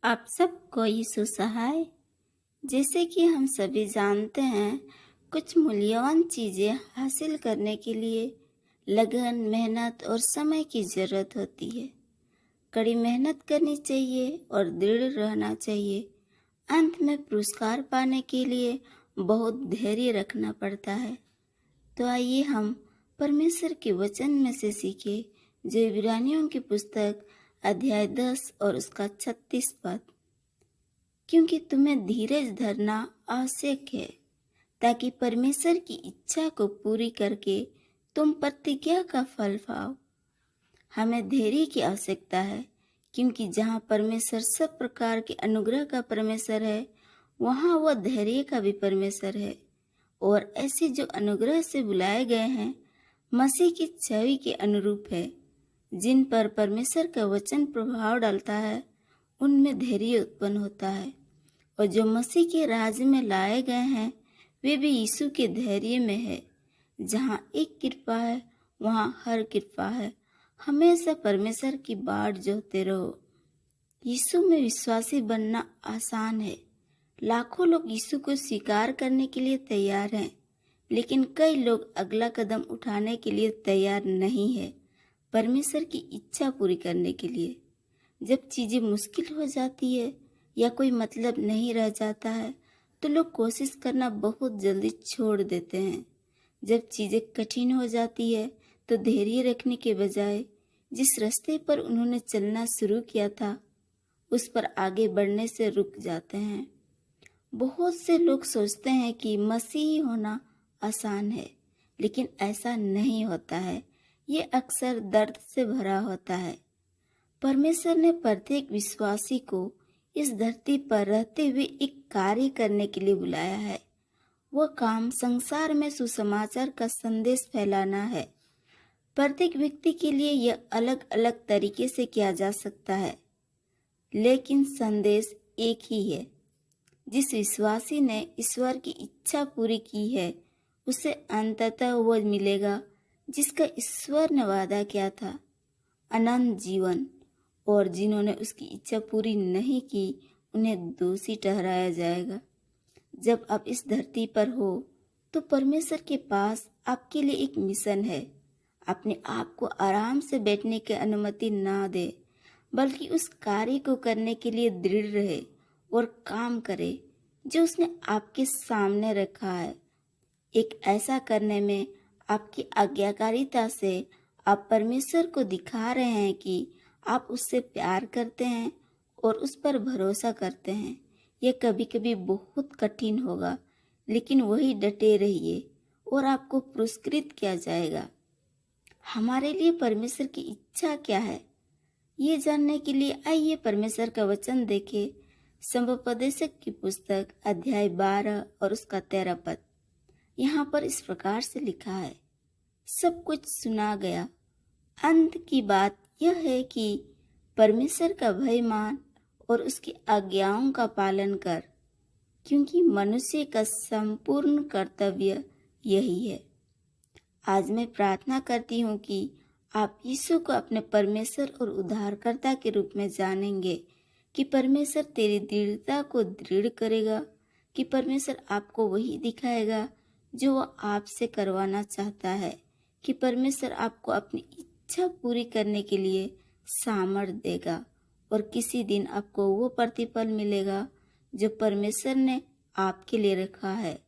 आप सबको यीशु सहाय। जैसे कि हम सभी जानते हैं, कुछ मूल्यवान चीजें हासिल करने के लिए लगन, मेहनत और समय की जरूरत होती है। कड़ी मेहनत करनी चाहिए और दृढ़ रहना चाहिए। अंत में पुरस्कार पाने के लिए बहुत धैर्य रखना पड़ता है। तो आइए हम परमेश्वर के वचन में से सीखे, जो इब्रानियों की पुस्तक अध्याय 10 और उसका 36 पद। क्योंकि तुम्हें धीरज धरना आवश्यक है, ताकि परमेश्वर की इच्छा को पूरी करके तुम प्रतिज्ञा का फल पाओ। हमें धैर्य की आवश्यकता है, क्योंकि जहाँ परमेश्वर सब प्रकार के अनुग्रह का परमेश्वर है, वहाँ वह धैर्य का भी परमेश्वर है। और ऐसे जो अनुग्रह से बुलाए गए हैं, मसीह की छवि के अनुरूप है, जिन पर परमेश्वर का वचन प्रभाव डालता है, उनमें धैर्य उत्पन्न होता है। और जो मसीह के राज्य में लाए गए हैं, वे भी यीशु के धैर्य में है। जहाँ एक कृपा है, वहाँ हर कृपा है। हमेशा परमेश्वर की बाट जोहते रहो। यीशु में विश्वासी बनना आसान है। लाखों लोग यीशु को स्वीकार करने के लिए तैयार हैं, लेकिन कई लोग अगला कदम उठाने के लिए तैयार नहीं है, परमेश्वर की इच्छा पूरी करने के लिए। जब चीजें मुश्किल हो जाती है या कोई मतलब नहीं रह जाता है, तो लोग कोशिश करना बहुत जल्दी छोड़ देते हैं। जब चीजें कठिन हो जाती है, तो धैर्य रखने के बजाय जिस रास्ते पर उन्होंने चलना शुरू किया था, उस पर आगे बढ़ने से रुक जाते हैं। बहुत से लोग सोचते हैं कि मसीही होना आसान है, लेकिन ऐसा नहीं होता है। ये अक्सर दर्द से भरा होता है। परमेश्वर ने प्रत्येक विश्वासी को इस धरती पर रहते हुए एक कार्य करने के लिए बुलाया है। वह काम संसार में सुसमाचार का संदेश फैलाना है। प्रत्येक व्यक्ति के लिए यह अलग अलग तरीके से किया जा सकता है, लेकिन संदेश एक ही है। जिस विश्वासी ने ईश्वर की इच्छा पूरी की है, उसे अंततः वह मिलेगा जिसका ईश्वर ने वादा किया था, अनंत जीवन। और जिन्होंने उसकी इच्छा पूरी नहीं की, उन्हें दोषी ठहराया जाएगा। जब आप इस धरती पर हो, तो परमेश्वर के पास आपके लिए एक मिशन है। अपने आप को आराम से बैठने की अनुमति ना दे, बल्कि उस कार्य को करने के लिए दृढ़ रहे और काम करे जो उसने आपके सामने रखा है। एक ऐसा करने में आपकी आज्ञाकारिता से आप परमेश्वर को दिखा रहे हैं कि आप उससे प्यार करते हैं और उस पर भरोसा करते हैं। यह कभी कभी बहुत कठिन होगा, लेकिन वही डटे रहिए और आपको पुरस्कृत किया जाएगा। हमारे लिए परमेश्वर की इच्छा क्या है, ये जानने के लिए आइए परमेश्वर का वचन देखें। संभोपदेशक की पुस्तक अध्याय 12 और उसका 13 पद। यहाँ पर इस प्रकार से लिखा है, सब कुछ सुना गया। अंत की बात यह है कि परमेश्वर का भय मान और उसकी आज्ञाओं का पालन कर, क्योंकि मनुष्य का संपूर्ण कर्तव्य यही है। आज मैं प्रार्थना करती हूँ कि आप यीशु को अपने परमेश्वर और उद्धारकर्ता के रूप में जानेंगे, कि परमेश्वर तेरी दृढ़ता को दृढ़ करेगा, कि परमेश्वर आपको वही दिखाएगा जो वह आपसे करवाना चाहता है, कि परमेश्वर आपको अपनी इच्छा पूरी करने के लिए सामर्थ देगा और किसी दिन आपको वो प्रतिफल मिलेगा जो परमेश्वर ने आपके लिए रखा है।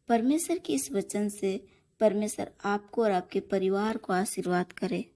परमेश्वर के इस वचन से परमेश्वर आपको और आपके परिवार को आशीर्वाद करे।